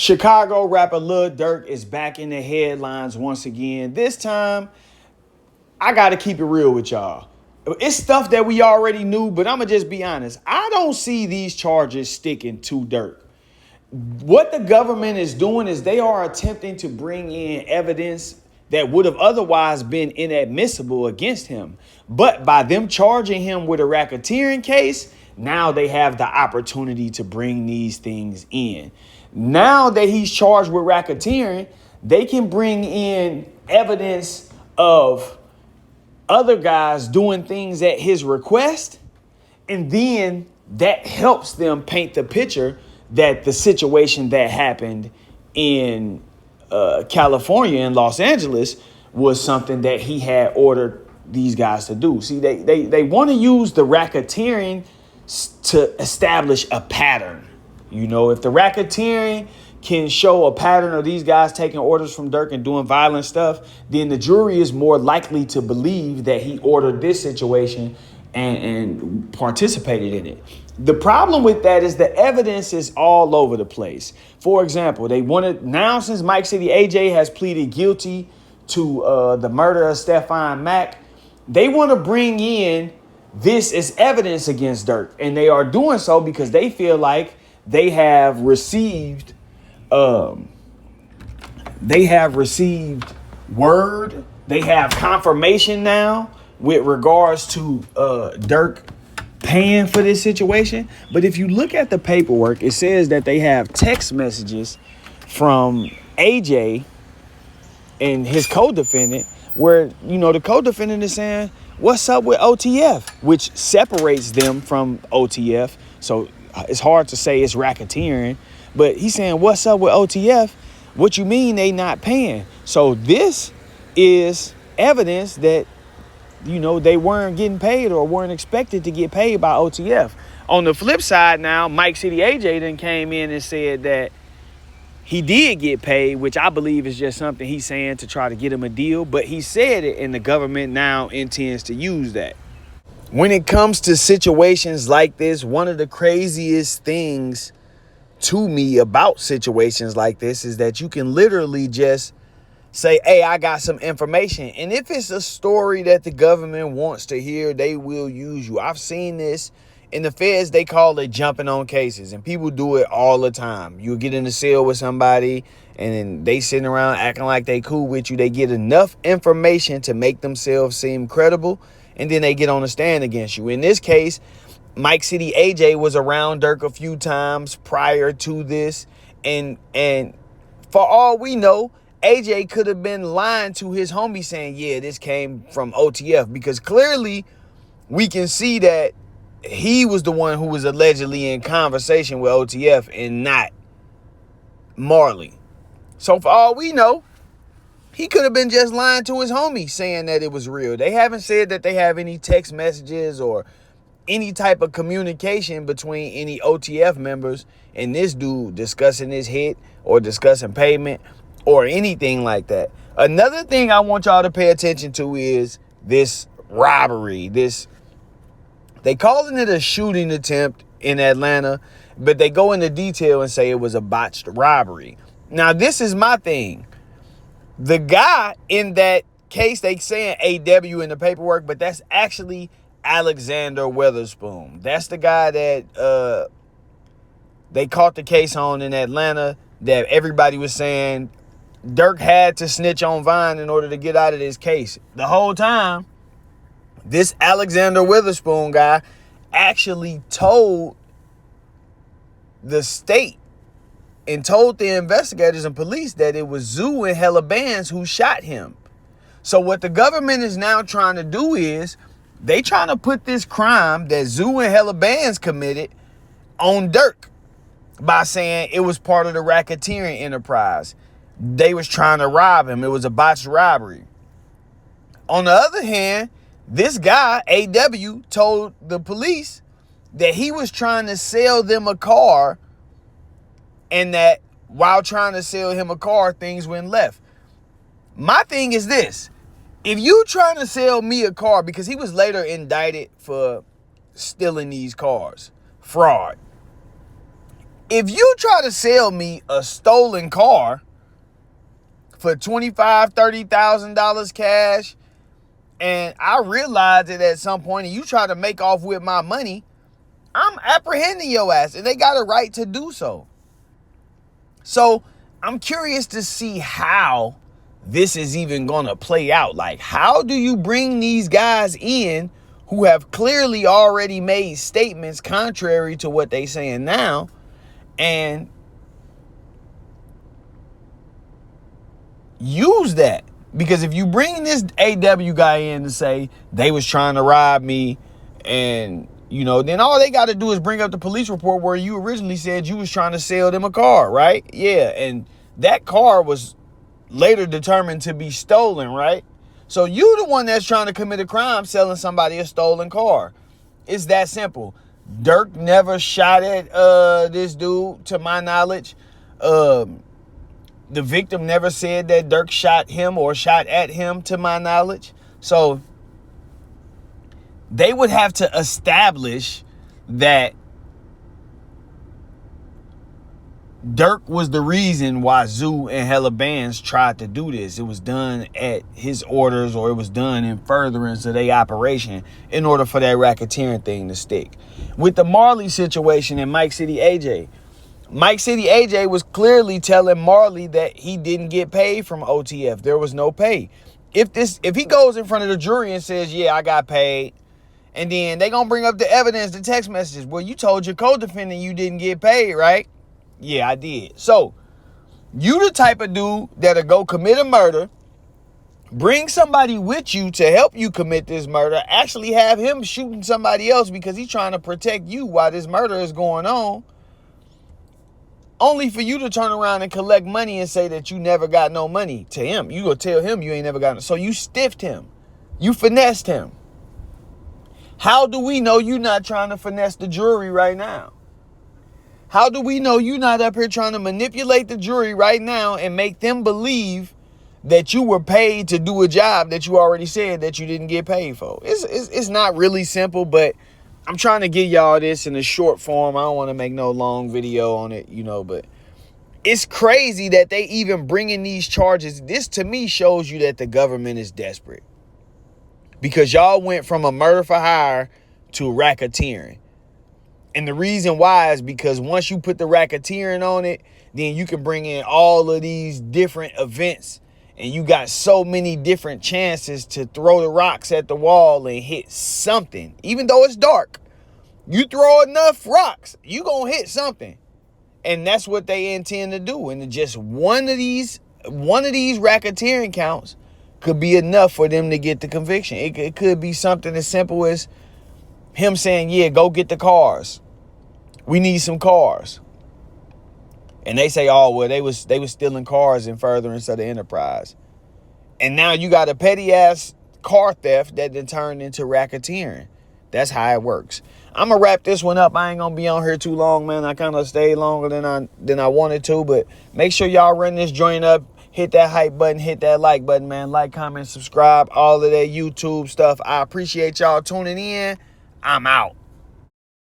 Chicago rapper Lil Durk is back in the headlines once again. This time, I got to keep it real with y'all. It's stuff that we already knew, but I'm going to just be honest. I don't see these charges sticking to Durk. What the government is doing is they are attempting to bring in evidence that would have otherwise been inadmissible against him. But by them charging him with a racketeering case, now they have the opportunity to bring these things in. Now that he's charged with racketeering, they can bring in evidence of other guys doing things at his request, and then that helps them paint the picture that the situation that happened in California and Los Angeles was something that he had ordered these guys to do. See, they want to use the racketeering to establish a pattern. You know, if the racketeering can show a pattern of these guys taking orders from Durk and doing violent stuff, then the jury is more likely to believe that he ordered this situation and participated in it. The problem with that is the evidence is all over the place. For example, they wanted now, since Mike City AJ has pleaded guilty to the murder of Stefan Mack, they want to bring in this as evidence against Durk, and they are doing so because they feel like they have received word, they have confirmation now with regards to Durk paying for this situation. But if you look at the paperwork, it says that they have text messages from AJ and his co-defendant where, you know, the co-defendant is saying, what's up with OTF, which separates them from OTF. So it's hard to say it's racketeering, but he's saying, what's up with OTF? What you mean they not paying? So this is evidence that, you know, they weren't getting paid or weren't expected to get paid by OTF. On the flip side now, Mike City AJ then came in and said that he did get paid, which I believe is just something he's saying to try to get him a deal. But he said it, and the government now intends to use that. When it comes to situations like this, one of the craziest things to me about situations like this is that you can literally just say, hey, I got some information. And if it's a story that the government wants to hear, they will use you. I've seen this in the feds. They call it jumping on cases, and people do it all the time. You get in a cell with somebody and then they sitting around acting like they cool with you. They get enough information to make themselves seem credible, and then they get on the stand against you. In this case, Mike City AJ was around Durk a few times prior to this. And for all we know, AJ could have been lying to his homie saying, yeah, this came from OTF, because clearly we can see that he was the one who was allegedly in conversation with OTF and not Marley. So for all we know, he could have been just lying to his homie saying that it was real. They haven't said that they have any text messages or any type of communication between any OTF members and this dude discussing his hit or discussing payment or anything like that. Another thing I want y'all to pay attention to is this robbery. They calling it a shooting attempt in Atlanta, but they go into detail and say it was a botched robbery. Now, this is my thing. The guy in that case, they saying AW in the paperwork, but that's actually Alexander Witherspoon. That's the guy that they caught the case on in Atlanta that everybody was saying Durk had to snitch on Vine in order to get out of this case. The whole time, this Alexander Witherspoon guy actually told the state and told the investigators and police that it was Zoo and Hella Bands who shot him. So what the government is now trying to do is they trying to put this crime that Zoo and Hella Bands committed on Durk by saying it was part of the racketeering enterprise. They was trying to rob him. It was a botched robbery. On the other hand, this guy, AW, told the police that he was trying to sell them a car, and that while trying to sell him a car, things went left. My thing is this. If you trying to sell me a car, because he was later indicted for stealing these cars, fraud. If you try to sell me a stolen car for $25,000, $30,000 cash, and I realize it at some point, and you try to make off with my money, I'm apprehending your ass, and they got a right to do so. So I'm curious to see how this is even going to play out. Like, how do you bring these guys in who have clearly already made statements contrary to what they saying now, and use that? Because if you bring this AW guy in to say they was trying to rob me, and then all they got to do is bring up the police report where you originally said you was trying to sell them a car, right? Yeah, and that car was later determined to be stolen, right? So you the one that's trying to commit a crime selling somebody a stolen car. It's that simple. Durk never shot at this dude, to my knowledge. The victim never said that Durk shot him or shot at him, to my knowledge. So they would have to establish that Durk was the reason why Zoo and Hella Bands tried to do this. It was done at his orders, or it was done in furtherance of their operation in order for that racketeering thing to stick. With the Marley situation and Mike City AJ was clearly telling Marley that he didn't get paid from OTF. There was no pay. If he goes in front of the jury and says, yeah, I got paid, and then they gonna bring up the evidence, the text messages. Well, you told your co-defendant you didn't get paid, right? Yeah, I did. So you the type of dude that'll go commit a murder, bring somebody with you to help you commit this murder, actually have him shooting somebody else because he's trying to protect you while this murder is going on, only for you to turn around and collect money and say that you never got no money to him. You gonna tell him you ain't never got no. So you stiffed him. You finessed him. How do we know you not trying to finesse the jury right now? How do we know you not up here trying to manipulate the jury right now and make them believe that you were paid to do a job that you already said that you didn't get paid for? It's not really simple, but I'm trying to give y'all this in a short form. I don't want to make no long video on it, but it's crazy that they even bringing these charges. This to me shows you that the government is desperate, because y'all went from a murder for hire to racketeering. And the reason why is because once you put the racketeering on it, then you can bring in all of these different events, and you got so many different chances to throw the rocks at the wall and hit something. Even though it's dark, you throw enough rocks, you gonna hit something. And that's what they intend to do. And just one of these racketeering counts could be enough for them to get the conviction. It could be something as simple as him saying, yeah, go get the cars. We need some cars. And they say, oh, well, they was stealing cars in furtherance of the enterprise. And now you got a petty ass car theft that then turned into racketeering. That's how it works. I'm gonna wrap this one up. I ain't gonna be on here too long, man. I kind of stayed longer than I wanted to, but make sure y'all run this joint up. Hit that hype button, hit that like button, man. Like, comment, subscribe, all of that YouTube stuff. I appreciate y'all tuning in. I'm out.